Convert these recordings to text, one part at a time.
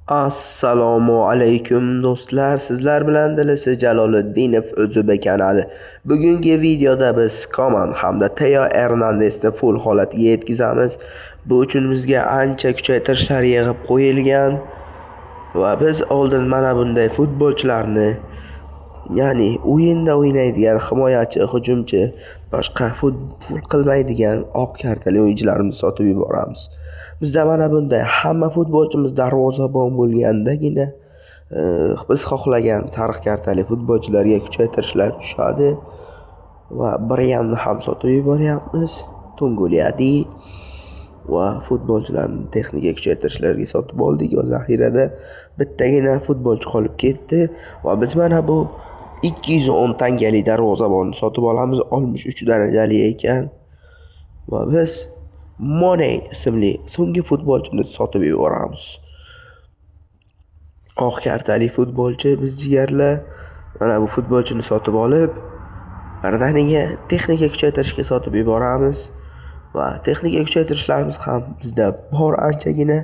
Assalomu alaykum do'stlar. Sizlar bilan Dilisi Jaloliddinov O'zbek kanali. Bugungi videoda biz Koman hamda Teo Hernandesni full holatiga yetkazamiz. Bu uchun bizga ancha kuchaytirishlar yig'ib qo'yilgan va biz oldin mana bunday futbolchilarni, ya'ni o'yinda o'ynaydigan himoyachi, hujumchi, boshqa full qilmaydigan oq kartali o'yinchilarimizni sotib yuboramiz. Bizda mana bunday hamma futbolchimiz darvozabon bo'lgandagina biz xohlagan sariq kartali futbolchilarga kuchaytirishlar tushadi va Brianni ham sotib yuboryapmiz. Tunguliadi va futbolchilarni texnika kuchaytirishlarga sotib oldik va zaxirada bittagina futbolchi qolib ketdi va biz mana bu 210 tangalik darvozabonni sotib olamiz. 63 darajali ekan va biz Money ismli so'nggi futbolchini sotib yuboramiz. Oq kartali futbolchi biz jigarlar mana bu futbolchini sotib olib, birdaniga texnika kuchaytirishga sotib yuboramiz va texnika kuchaytirishlarimiz ham bizda bor, anchagina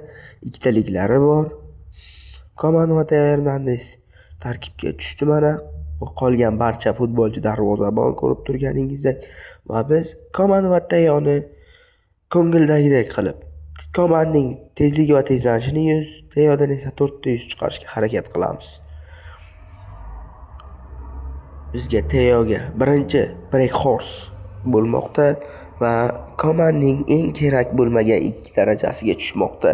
ikkitaliklari bor. Koman va Teo Hernandes tarkibga tushdi mana. Qolgan barcha futbolchi darvozabon ko'rib turganingizdek va biz Koman va Teoni ko'ngildagidek qilib, Komanning tezligi va tezlanishini 100, Teodan esa 400 chiqarishga harakat qilamiz. Bizga Teoga birinchi break horse bo'lmoqda va Komanning eng kerak bo'lmagan 2 darajasiga tushmoqda.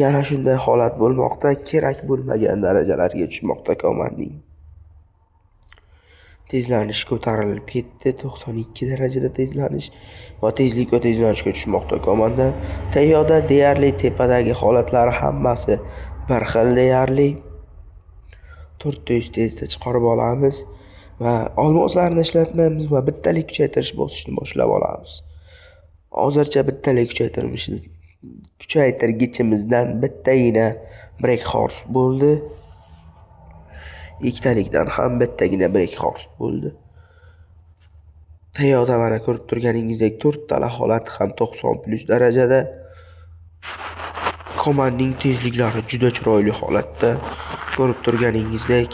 Yana shunday holat bo'lmoqda, kerak bo'lmagan darajalarga tushmoqda Komanning. Tezlanish ko'tarilib ketdi, 92 darajada tezlanish va tezlik va tezlanishga tushmoqda Komanda. Teoda deyarli tepadagi holatlari hammasi bir xil deyarli. 400 tezda chiqarib olamiz va olmoslarni ishlatmaymiz va bittalik kuchaytirish bosishni boshlab olamiz. Hozircha bittalik kuchaytirgichimizdan bittagina break horse bo'ldi. Ikkitalikdan ham bittagina break horse bo'ldi. Teoda mana ko'rib turganingizdek 4 tala holati ham 90+ darajada. Komanning tezliklari juda chiroyli holatda ko'rib turganingizdek.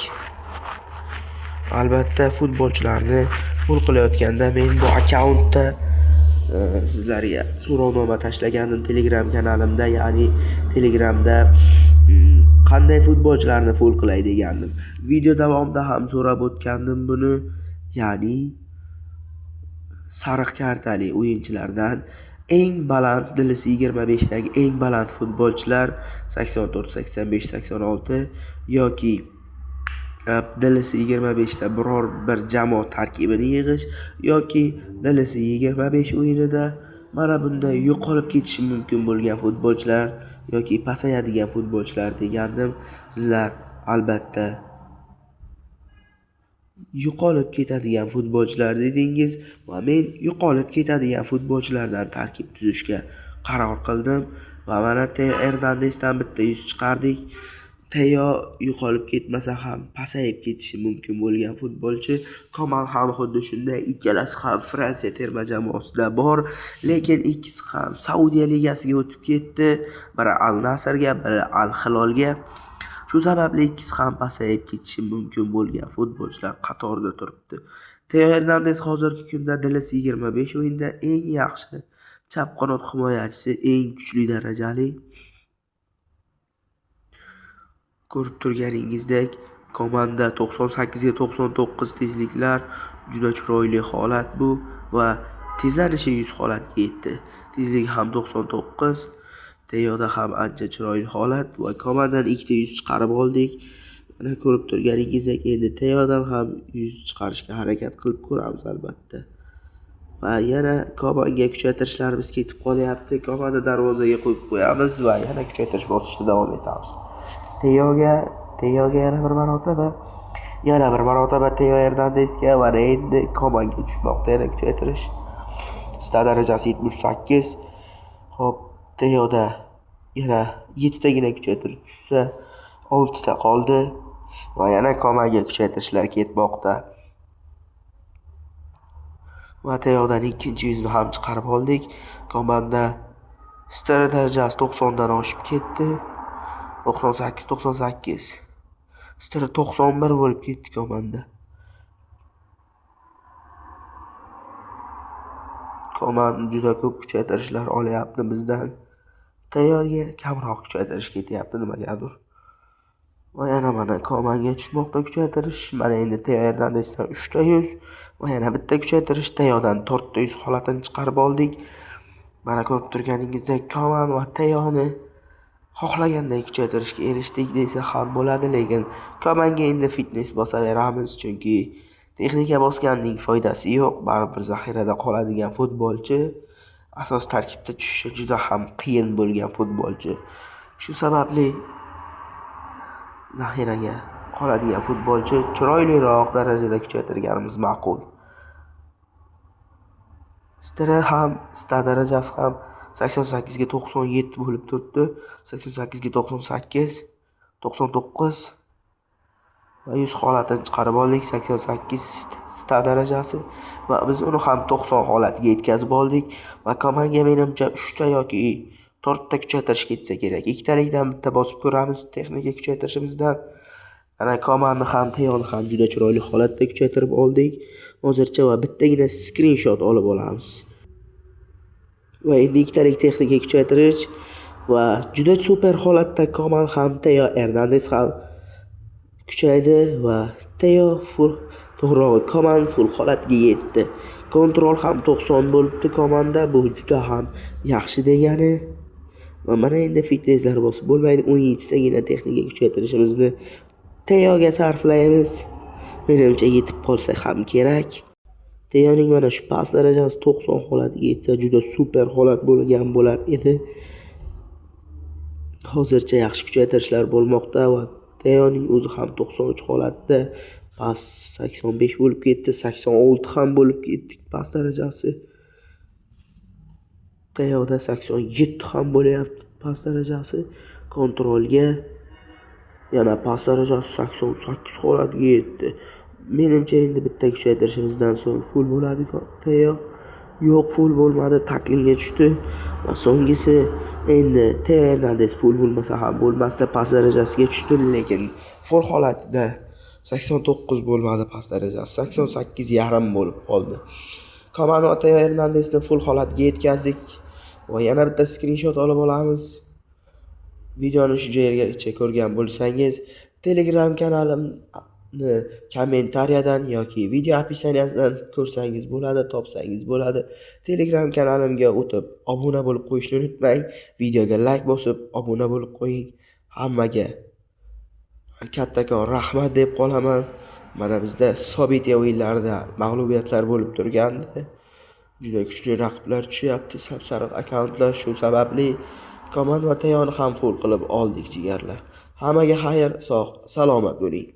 Albatta futbolchilarni full qilayotganda men bu akkauntda sizlarga so'rovnoma tashlagandim Telegram kanalimda, ya'ni Telegramda qanday futbolchilarni full qilay degandim. Video davomida ham so'rab o'tgandim buni, ya'ni sariq kartali o'yinchilardan eng baland Dilisi 25 dagi eng baland futbolchilar 84, 85, 86 yoki Dilisi 25 da biror bir jamoa tarkibini yig'ish yoki Dilisi 25 o'yinida mana bunday yo'qolib ketishi mumkin bo'lgan futbolchilar yoki pasayadigan futbolchilar degandim. Sizlar albatta yo'qolib ketadigan futbolchilar dedingiz va men yo'qolib ketadigan futbolchilardan tarkib tuzishga qaror qildim va mana Teo Hernandesdan bitta 100 chiqardik. Teo yo'qolib ketmasa ham pasayib ketishi mumkin bo'lgan futbolchi. Koman ham xuddi shunday, ikkalasi ham Fransiya terma jamoasida bor, lekin ikkisi ham Saudiya ligasiga o'tib ketdi. Biri Al Nasrga, biri Al Hilolga. Shu sababli ikkisi ham pasayib ketishi mumkin bo'lgan futbolchilar qatorida turibdi. Teo Hernandes hozirgi kunda Dilisi 25 o'yinda eng yaxshi chap qanot himoyachisi, eng kuchli darajali. Ko'rib turganingizdek, Komanda 98 ga 99 tezliklar, juda chiroyli holat bu va tezlanishi 100 holatga yetdi. Tezligi ham 99. Teoda ham ancha chiroyli holat va Komandan ikkita 100 chiqarib oldik. Mana ko'rib turganingizdek, endi Teodan ham 100 chiqarishga harakat qilib ko'ramiz albatta. Va yana Komanga kuchaytirishlarimiz ketib qolyapti. Komanda darvozaga qo'yib qo'yamiz va yana kuchaytirish bosishda davom etamiz. Teoga yana bir marotaba Teo Hernandesga va endi Komanga tushmoqda yana kuchaytirish. Sta darajasi 78. Xo'p, Teoda yana 7 tagina kuchaytirish tushsa, 6 ta qoldi va yana Komanga kuchaytirishlar ketmoqda. Va Teodan ikkinchi 100 ham chiqarib oldik. Komanda sta darajasi 90 dan oshib ketdi. 98 Stiri 91 bo'lib ketdi komanda. Komand juda ko'p kuchaytirishlar olyapti bizdan. Tayyorga kamroq kuchaytirish ketyapti nimagadir. Va yana mana komanga tushmoqda kuchaytirish. Mana endi Teo Hernandesdan 3 ta 100 va yana bitta kuchaytirish. Teodan 4 ta 100 holatini chiqarib oldik. Mana ko'rib turganingizdek Koman va Teoni xohlaganday kuchaytirishga erishdik desa ham bo'ladi, lekin Komanga endi fitness bosaveramiz, chunki texnika bosganning foydasi yo'q. Baribir zaxirada qoladigan futbolchi, asos tarkibda tushishi juda ham qiyin bo'lgan futbolchi. Shu sababli zaxiraga qoladigan futbolchi chiroyliroq darajada kuchaytirganimiz ma'qul. Stiri ham, sta darajasi ham 88 ga 97 bo'lib turibdi. 88 ga 98, 99 va 100 holatini chiqarib oldik. 88 sta darajasi va biz uni ham 90 holatiga yetkazib oldik va Komanga menimcha 3 ta yoki 4 ta kuchaytirish ketsa kerak. Ikkitalikdan bitta bosib ko'ramiz texnika kuchaytirishimizdan. Ana Komanni ham Teoni ham juda chiroyli holatda kuchaytirib oldik. Hozircha va bittagina screenshot olib olamiz. Va endi ikkitalik texnika kuchaytirish va juda super holatda Koman ham Teo Hernandes ham kuchaydi va Teo to'g'rirog'i Koman full holatiga yetdi. Kontrol ham 90 bo'libdi Komanda, bu juda ham yaxshi degani. Va mana endi fitnesslar bosib bo'lmaydi. 17 tagina texnika kuchaytirishimizni Teoga sarflaymiz. Menimcha yetib qolsa ham kerak. Teoning mana shu pas darajasi 90 holatiga yetsa juda super holat bo'lgan bo'lar edi. Hozircha yaxshi kuchaytirishlar bo'lmoqda va Teoning o'zi ham 93 holatda, pas 85 bo'lib ketdi, 86 ham bo'lib ketdik pas darajasi. Teoda 87 ham bo'lyapti pas darajasi. Kontrolga yana pas darajasi 88 holatiga yetdi. Menimcha endi bitta kuchaytirishimizdan so'ng full bo'ladi Teo. Yo'q, full bo'lmadi, taklingga tushdi va so'nggisi endi Teo Hernandes full bo'lmasa ham bo'lmasdi, pas darajasiga tushdi, lekin full holatida 89 bo'lmadi pas darajasi, 88,5 bo'lib qoldi. Koman va Teo Hernandesni full holatiga yetkazdik va yana bitta screenshot olib olamiz. Videoni shu yergacha ko'rgan bo'lsangiz, Telegram kanalimni kommentariyadan yoki video opisaniyasidan ko'rsangiz bo'ladi, topsangiz bo'ladi. Telegram kanalimga o'tib obuna bo'lib qo'yishni unutmang. Videoga like bosib obuna bo'lib qo'ying. Hammaga kattakon rahmat deb qolaman. Mana bizda Sovet o'yinlarida mag'lubiyatlar bo'lib turgandi. Juda kuchli raqiblar tushyapti, sariq akkauntlar, shu sababli Koman va Teoni ham full qilib oldik jigarlar. Hammaga xayr, sog', salomat bo'ling.